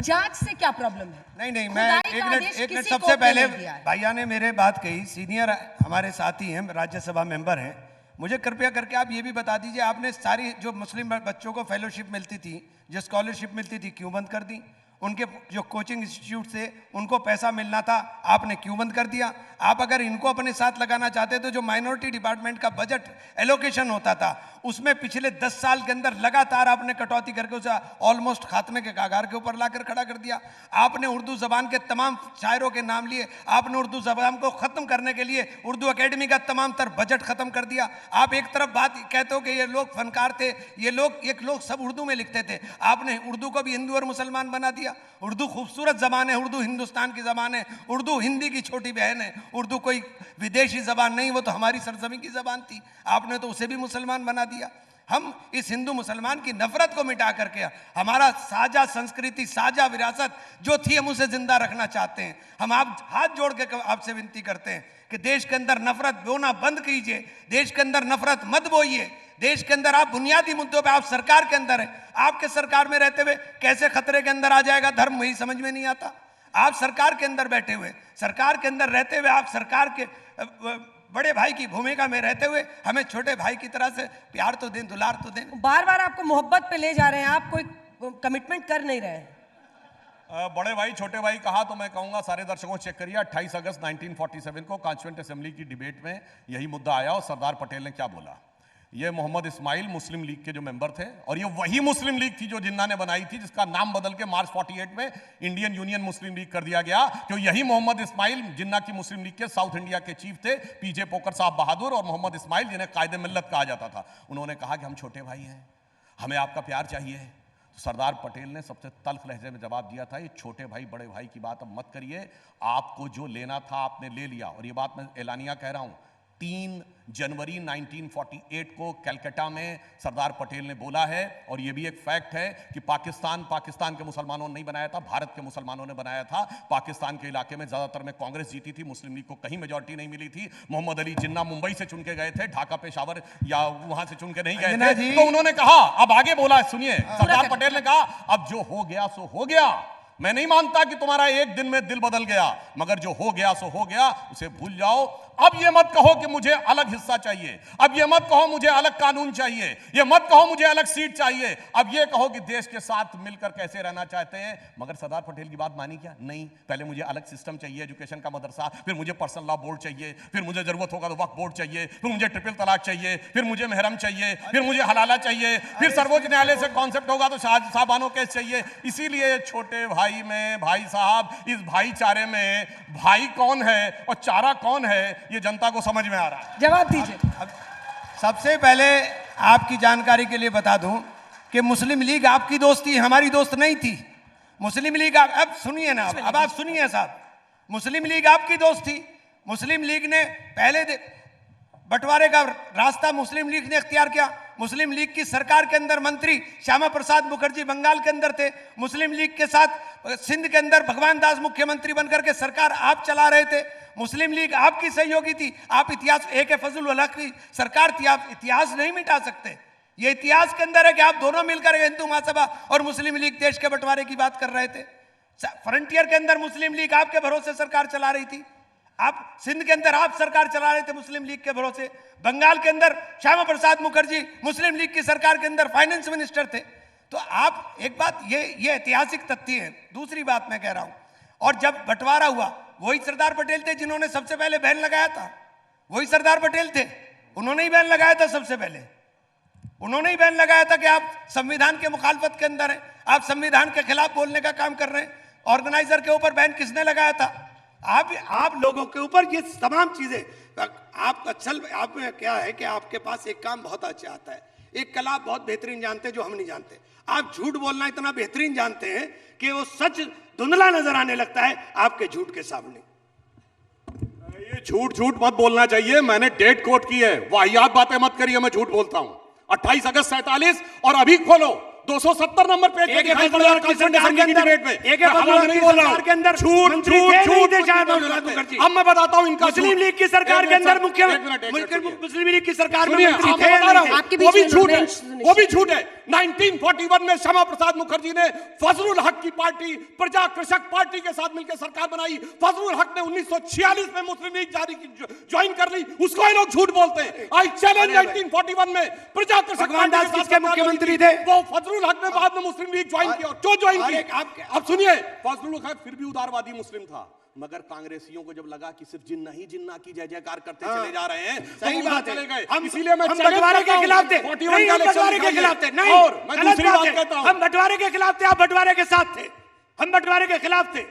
जांच से क्या प्रॉब्लम है? नहीं, मैं एक मिनट सबसे पहले भैया ने मेरे बात कही, सीनियर हमारे साथी हैं, राज्यसभा मेंबर हैं, मुझे कृपया करके आप ये भी बता दीजिए, आपने सारी जो मुस्लिम बच्चों को फेलोशिप मिलती थी, जो स्कॉलरशिप मिलती थी, क्यों बंद कर दी? उनके जो कोचिंग इंस्टीट्यूट से उनको पैसा मिलना था, आपने क्यों बंद कर दिया? आप अगर इनको अपने साथ लगाना चाहते तो जो माइनॉरिटी डिपार्टमेंट का बजट एलोकेशन होता था उसमें पिछले 10 साल के अंदर लगातार आपने कटौती करके उसे ऑलमोस्ट खात्मे के कागार के ऊपर लाकर खड़ा कर दिया। आपने उर्दू जबान के तमाम शायरों के नाम लिए, आपने उर्दू जबान को खत्म करने के लिए उर्दू अकेडमी का तमाम तर बजट खत्म कर दिया। आप एक तरफ बात कहते हो कि ये लोग फनकार थे, ये लोग सब उर्दू में लिखते थे, आपने उर्दू को भी हिंदू और मुसलमान बना दिया। उर्दू खूबसूरत जबान है, उर्दू हिंदुस्तान की जबान है, उर्दू हिंदी की छोटी बहन है, उर्दू कोई विदेशी जबान नहीं, वो तो हमारी सरजमी की जबान थी, आपने तो उसे भी मुसलमान बना दिया। हम इस हिंदू मुसलमान की नफरत को मिटा करके हमारा साझा संस्कृति, साझा विरासत जो थी, हम उसे जिंदा रखना चाहते हैं। हम आप हाथ जोड़ के आपसे विनती करते हैं कि देश के अंदर नफरत बोना बंद कीजिए, देश के अंदर नफरत मत बोइए, देश के अंदर आप बुनियादी मुद्दों पे, आप सरकार के अंदर है, आपके सरकार में रहते हुए कैसे खतरे के अंदर आ जाएगा धर्म, वही समझ में नहीं आता। आप सरकार के अंदर बैठे हुए, सरकार के अंदर रहते हुए, आप सरकार के बड़े भाई की भूमिका में रहते हुए हमें छोटे भाई की तरह से प्यार तो दें, दुलार तो दें। बार बार आपको मोहब्बत पे ले जा रहे हैं, आप कोई कमिटमेंट कर नहीं रहे हैं। बड़े भाई छोटे भाई कहा तो मैं कहूंगा सारे दर्शकों चेक करिए, 28 अगस्त 1947 को कॉन्स्टिट्यूएंट असेंबली की डिबेट में यही मुद्दा आया और सरदार पटेल ने क्या बोला। ये मोहम्मद इस्माइल मुस्लिम लीग के जो मेंबर थे, और ये वही मुस्लिम लीग थी जो जिन्ना ने बनाई थी, जिसका नाम बदल के मार्च 48 में इंडियन यूनियन मुस्लिम लीग कर दिया गया। तो यही मोहम्मद इस्माइल जिन्ना की मुस्लिम लीग के साउथ इंडिया के चीफ थे, पीजे पोकर साहब बहादुर और मोहम्मद इस्माइल, जिन्हें कायदे मिल्लत कहा जाता था। उन्होंने कहा कि हम छोटे भाई हैं, हमें आपका प्यार चाहिए। तो सरदार पटेल ने सबसे तल्ख लहजे में जवाब दिया था, ये छोटे भाई बड़े भाई की बात अब मत करिए, आपको जो लेना था आपने ले लिया। और ये बात मैं एलानिया कह रहा हूं, 3 जनवरी 1948 को कलकत्ता में सरदार पटेल ने बोला है। और यह भी एक फैक्ट है कि पाकिस्तान के मुसलमानों ने नहीं बनाया था, भारत के मुसलमानों ने बनाया था। पाकिस्तान के इलाके में ज्यादातर में कांग्रेस जीती थी, मुस्लिम लीग को कहीं मेजॉरिटी नहीं मिली थी। मोहम्मद अली जिन्ना मुंबई से चुन के गए थे, ढाका पेशावर या वहां से चुन के नहीं गए थे। तो उन्होंने कहा, अब आगे बोला सुनिए, सरदार पटेल ने कहा अब जो हो गया सो हो गया, मैं नहीं मानता कि तुम्हारा एक दिन में दिल बदल गया, मगर जो हो गया सो हो गया, उसे भूल जाओ। अब ये मत कहो कि मुझे अलग हिस्सा चाहिए, अब ये मत कहो मुझे अलग कानून चाहिए, ये मत कहो मुझे अलग सीट चाहिए, अब ये कहो कि देश के साथ मिलकर कैसे रहना चाहते हैं। मगर सरदार पटेल की बात मानी क्या? नहीं, पहले मुझे अलग सिस्टम चाहिए, एजुकेशन का मदरसा, फिर मुझे पर्सनल लॉ बोर्ड चाहिए, फिर मुझे जरूरत होगा तो वक्फ बोर्ड चाहिए, फिर मुझे ट्रिपल तलाक चाहिए, फिर मुझे महरम चाहिए, फिर मुझे हलाला चाहिए, फिर सर्वोच्च न्यायालय से कॉन्सेप्ट होगा तो साहबानो केस चाहिए। इसीलिए छोटे भाई में, भाई साहब, इस भाईचारे में भाई कौन है और चारा कौन है, ये जनता को समझ में आ रहा है। जवाब दीजिए। सबसे पहले आपकी जानकारी के लिए बता दूं कि मुस्लिम लीग आपकी दोस्ती, हमारी दोस्त नहीं थी। मुस्लिम लीग अब सुनिए ना, अब आप सुनिए साहब, मुस्लिम लीग आपकी दोस्त थी। मुस्लिम लीग ने पहले बंटवारे का रास्ता मुस्लिम लीग ने इख्तियार किया। मुस्लिम लीग की सरकार के अंदर मंत्री श्यामा प्रसाद मुखर्जी बंगाल के अंदर थे। मुस्लिम लीग के साथ सिंध के अंदर भगवान दास मुख्यमंत्री बनकर के सरकार आप चला रहे थे। मुस्लिम लीग आपकी सहयोगी थी। आप इतिहास, AK फजलुल हक की सरकार थी, आप इतिहास नहीं मिटा सकते। ये इतिहास के अंदर है कि आप दोनों मिलकर हिंदू महासभा और मुस्लिम लीग देश के बंटवारे की बात कर रहे थे। फ्रंटियर के अंदर मुस्लिम लीग आपके भरोसे सरकार चला रही थी। आप सिंध के अंदर आप सरकार चला रहे थे मुस्लिम लीग के भरोसे। बंगाल के अंदर श्यामा प्रसाद मुखर्जी मुस्लिम लीग की सरकार के अंदर फाइनेंस मिनिस्टर थे। तो आप एक बात, ये ऐतिहासिक तथ्य है। दूसरी बात मैं कह रहा हूं, और जब बंटवारा हुआ वही सरदार पटेल थे जिन्होंने सबसे पहले बैन लगाया था। वही सरदार पटेल थे, उन्होंने ही बैन लगाया था। सबसे पहले उन्होंने ही बैन लगाया था कि आप संविधान के मुखालफत के अंदर हैं, आप संविधान के खिलाफ बोलने का काम कर रहे हैं। ऑर्गेनाइजर के ऊपर बैन किसने लगाया था? आप लोगों के ऊपर ये तमाम चीजें। आप में क्या है कि आपके पास एक काम बहुत अच्छा आता है, एक कला आप बहुत बेहतरीन जानते हैं जो हम नहीं जानते। आप झूठ बोलना इतना बेहतरीन जानते हैं कि वो सच धुंधला नजर आने लगता है आपके झूठ के सामने। ये झूठ मत बोलना चाहिए, मैंने डेट कोट की है, वाहियात बातें मत करिए, मैं झूठ बोलता हूं। 28 अगस्त 47 और अभी खोलो 270 नंबर पेज पे दिखाई पड़ रहा है कॉन्स्टिट्यूशन असेंबली की डिबेट में। AK मैं नहीं बोल रहा हूं के अंदर झूठ मंत्री झूठ थे, झूठ नहीं थे शायद मौलाना मुखर्जी। अब मैं बताता हूं इनका मुस्लिम लीग की सरकार के अंदर मुस्लिम लीग की सरकार में सुनिए, मंत्री हाँ, थे मैं बता रहा हूं, आपके वो बीच भी में झूठ है, सुनिए। वो भी झूठ है। 1941 में श्यामा प्रसाद मुखर्जी ने फजलुल हक की पार्टी प्रजा कृषक पार्टी के साथ मिलकर सरकार बनाई। फजलुल हक ने 1946 में मुस्लिम लीग ज्वाइन कर ली, उसको ये लोग झूठ बोलते हैं। आई चैलेंज 1941 में प्रजा कृषक भगवान दास पार्टी के किसके साथ मुख्यमंत्री थे? वो फजलुल हक ने बाद में मुस्लिम लीग ज्वाइन किया। क्यों ज्वाइन की? अब सुनिए, फजलुल हक फिर भी उदारवादी मुस्लिम था, मगर कांग्रेसियों को जब लगा कि सिर्फ जिन्ना ही जिन्ना की जय जयकार करते चले जा रहे हैं, सही बात चले गए। हम इसीलिए मैं हम बंटवारे के खिलाफ थे, नहीं हम बंटवारे के खिलाफ थे, नहीं और मैं गलत दूसरी बात बात है। कहता हूं, हम बंटवारे के खिलाफ थे, आप बंटवारे के साथ थे, हम बंटवारे के खिलाफ थे।